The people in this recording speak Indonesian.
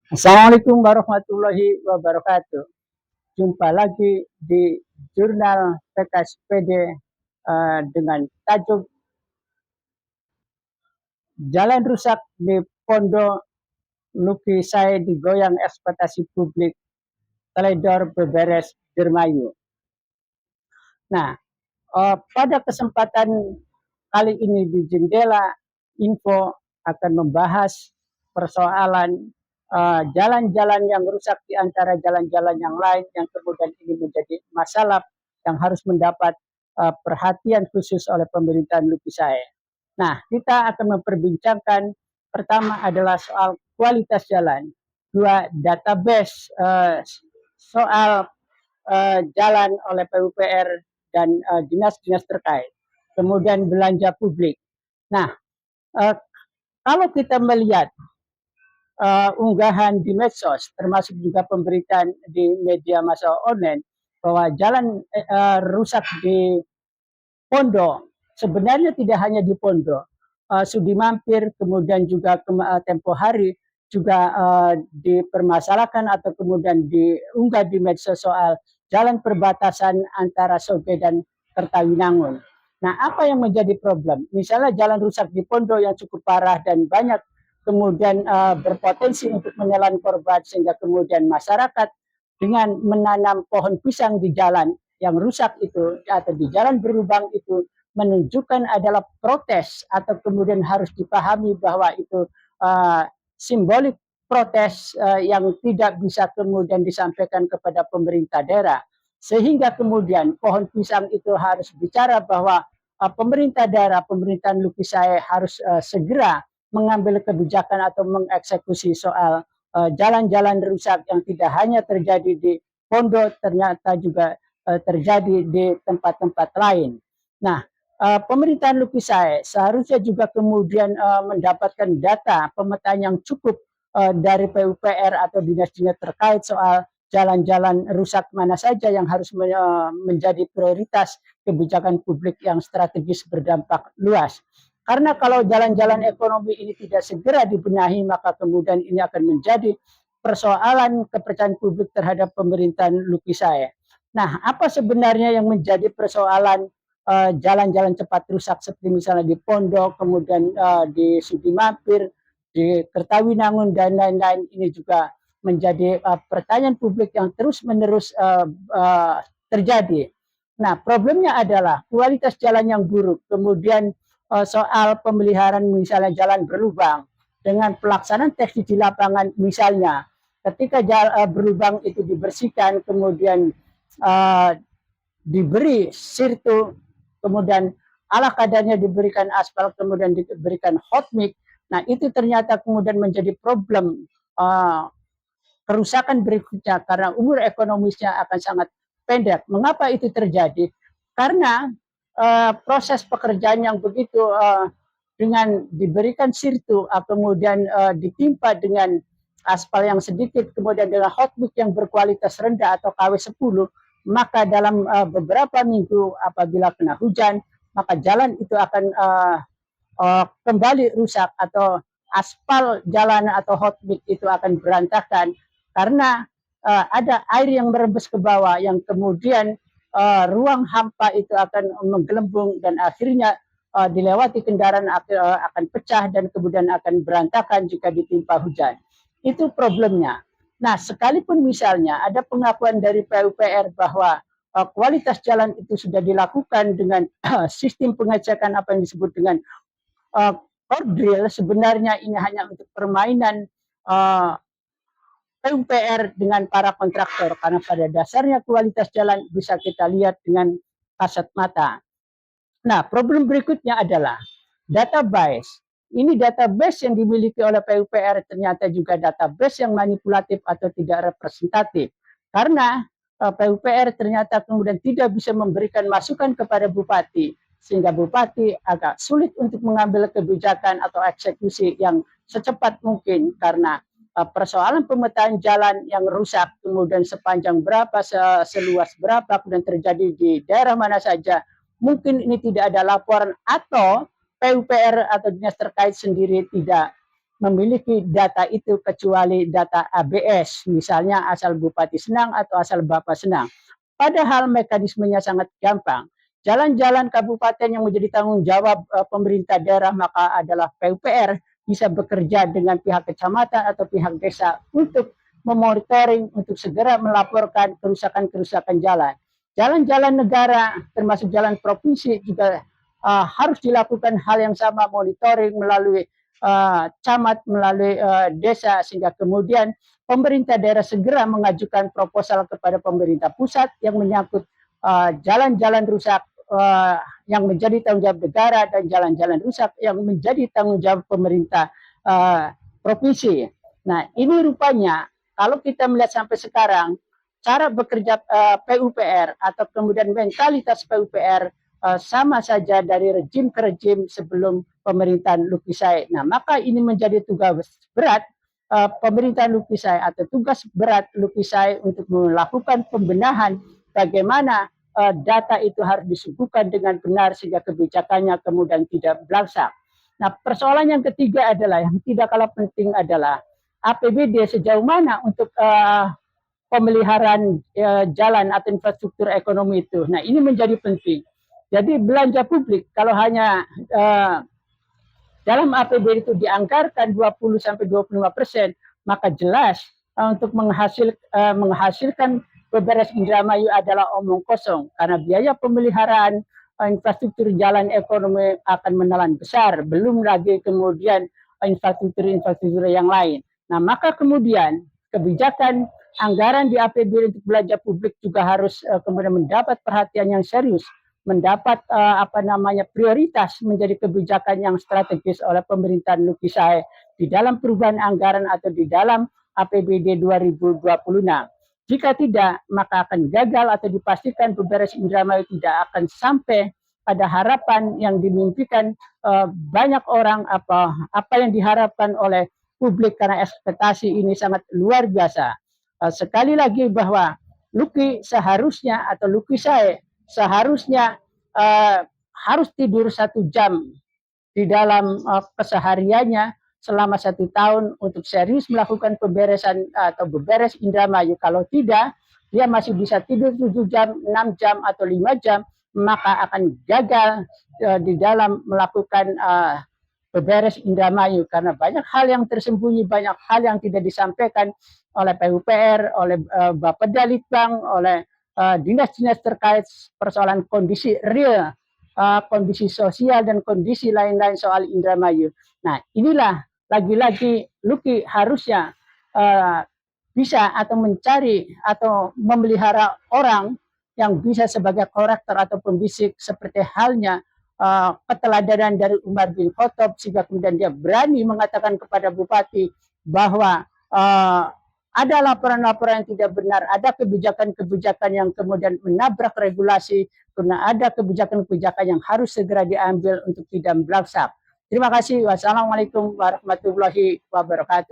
Assalamualaikum warahmatullahi wabarakatuh. Jumpa lagi di jurnal PKSPD dengan tajuk Jalan Rusak di Pondok Luki Saya Digoyang Ekspektasi Publik Teledor Beberes Dermayu. Nah, pada kesempatan kali ini di Jendela Info akan membahas persoalan jalan-jalan yang rusak di antara jalan-jalan yang lain yang kemudian ini menjadi masalah yang harus mendapat perhatian khusus oleh pemerintahan Lukisai. Nah, kita akan memperbincangkan pertama adalah soal kualitas jalan, dua database soal jalan oleh PUPR dan dinas-dinas terkait. Kemudian belanja publik. Nah, uh, kalau kita melihat unggahan di medsos, termasuk juga pemberitaan di media massa online, bahwa jalan rusak di Pondok, sebenarnya tidak hanya di Pondok, Sudi Mampir, kemudian juga tempo hari juga dipermasalahkan atau kemudian diunggah di medsos soal jalan perbatasan antara Soge dan Kertawinangun. Nah, apa yang menjadi problem? Misalnya jalan rusak di Pondok yang cukup parah dan banyak kemudian berpotensi untuk menelan korban sehingga kemudian masyarakat dengan menanam pohon pisang di jalan yang rusak itu atau di jalan berlubang itu menunjukkan adalah protes atau kemudian harus dipahami bahwa itu simbolik protes yang tidak bisa kemudian disampaikan kepada pemerintah daerah sehingga kemudian pohon pisang itu harus bicara bahwa pemerintah daerah, pemerintahan Lukisai harus segera mengambil kebijakan atau mengeksekusi soal jalan-jalan rusak yang tidak hanya terjadi di Pondok, ternyata juga terjadi di tempat-tempat lain. Nah, pemerintahan Lukisai seharusnya juga kemudian mendapatkan data pemetaan yang cukup dari PUPR atau dinas-dinas terkait soal jalan-jalan rusak mana saja yang harus menjadi prioritas kebijakan publik yang strategis berdampak luas. Karena kalau jalan-jalan ekonomi ini tidak segera dibenahi, maka kemudian ini akan menjadi persoalan kepercayaan publik terhadap pemerintahan Lukisai. Nah, apa sebenarnya yang menjadi persoalan jalan-jalan cepat rusak seperti misalnya di Pondok, kemudian di Sudi Mampir, di Kertawinangun dan lain-lain ini juga menjadi pertanyaan publik yang terus-menerus terjadi. Nah, problemnya adalah kualitas jalan yang buruk, kemudian soal pemeliharaan misalnya jalan berlubang dengan pelaksanaan teknis di lapangan misalnya ketika berlubang itu dibersihkan kemudian uh, diberi sirtu kemudian ala kadarnya diberikan aspal kemudian diberikan hot mix. Nah itu ternyata kemudian menjadi problem kerusakan berikutnya karena umur ekonomisnya akan sangat pendek. Mengapa itu terjadi? Karena proses pekerjaan yang begitu dengan diberikan sirtu, kemudian ditimpa dengan aspal yang sedikit, kemudian dengan hot mix yang berkualitas rendah atau KW10, maka dalam beberapa minggu apabila kena hujan, maka jalan itu akan kembali rusak atau aspal jalan atau hot mix itu akan berantakan karena ada air yang merembes ke bawah yang kemudian ruang hampa itu akan menggelembung dan akhirnya dilewati kendaraan akan pecah dan kemudian akan berantakan jika ditimpa hujan. Itu problemnya. Nah, sekalipun misalnya ada pengakuan dari PUPR bahwa kualitas jalan itu sudah dilakukan dengan sistem pengecekan apa yang disebut dengan drill, sebenarnya ini hanya untuk permainan PUPR dengan para kontraktor karena pada dasarnya kualitas jalan bisa kita lihat dengan kasat mata. Nah, problem berikutnya adalah database. Ini database yang dimiliki oleh PUPR ternyata juga database yang manipulatif atau tidak representatif. Karena PUPR ternyata kemudian tidak bisa memberikan masukan kepada bupati sehingga bupati agak sulit untuk mengambil kebijakan atau eksekusi yang secepat mungkin karena persoalan pemetaan jalan yang rusak kemudian sepanjang berapa seluas berapa kemudian terjadi di daerah mana saja mungkin ini tidak ada laporan atau PUPR atau dinas terkait sendiri tidak memiliki data itu kecuali data ABS, misalnya asal Bupati senang atau asal Bapak senang. Padahal mekanismenya sangat gampang. Jalan-jalan kabupaten yang menjadi tanggung jawab pemerintah daerah maka adalah PUPR bisa bekerja dengan pihak kecamatan atau pihak desa untuk memonitoring, untuk segera melaporkan kerusakan-kerusakan jalan. Jalan-jalan negara termasuk jalan provinsi juga harus dilakukan hal yang sama, monitoring melalui camat, melalui desa, sehingga kemudian pemerintah daerah segera mengajukan proposal kepada pemerintah pusat yang menyangkut jalan-jalan rusak yang menjadi tanggung jawab negara dan jalan-jalan rusak yang menjadi tanggung jawab pemerintah provinsi. Nah, ini rupanya kalau kita melihat sampai sekarang cara bekerja PUPR atau kemudian mentalitas PUPR sama saja dari rejim ke rejim sebelum pemerintahan Luki Sae. Nah, maka ini menjadi tugas berat pemerintahan Luki Sae atau tugas berat Luki Sae untuk melakukan pembenahan bagaimana data itu harus disuguhkan dengan benar sehingga kebijakannya kemudian tidak belangsak. Nah, persoalan yang ketiga adalah yang tidak kalah penting adalah APBD sejauh mana untuk pemeliharaan jalan atau infrastruktur ekonomi itu. Nah, ini menjadi penting. Jadi belanja publik kalau hanya dalam APBD itu dianggarkan 20-25%, maka jelas untuk menghasilkan beberes Indramayu adalah omong kosong karena biaya pemeliharaan infrastruktur jalan ekonomi akan menelan besar, belum lagi kemudian infrastruktur yang lain. Nah, maka kemudian kebijakan anggaran di APBD untuk belanja publik juga harus kemudian mendapat perhatian yang serius, mendapat prioritas menjadi kebijakan yang strategis oleh pemerintahan Luki Sae di dalam perubahan anggaran atau di dalam APBD 2026. Jika tidak, maka akan gagal atau dipastikan beberes Indramayu tidak akan sampai pada harapan yang dimimpikan banyak orang apa yang diharapkan oleh publik karena ekspektasi ini sangat luar biasa. Sekali lagi bahwa Luki seharusnya atau Luki Sae seharusnya harus tidur 1 jam di dalam kesehariannya selama 1 tahun untuk serius melakukan pemberesan atau beberes Indramayu. Kalau tidak, dia masih bisa tidur 7 jam, 6 jam, atau 5 jam, maka akan gagal di dalam melakukan beberes Indramayu karena banyak hal yang tersembunyi, banyak hal yang tidak disampaikan oleh PUPR, oleh Bapeda Litbang, oleh dinas-dinas terkait persoalan kondisi real, kondisi sosial dan kondisi lain-lain soal Indramayu. Nah, inilah lagi-lagi Luki harusnya bisa atau mencari atau memelihara orang yang bisa sebagai korektor atau pembisik seperti halnya keteladanan dari Umar bin Khattab sehingga kemudian dia berani mengatakan kepada bupati bahwa ada laporan-laporan yang tidak benar, ada kebijakan-kebijakan yang kemudian menabrak regulasi, karena ada kebijakan-kebijakan yang harus segera diambil untuk tidak melangsak. Terima kasih. Wassalamualaikum warahmatullahi wabarakatuh.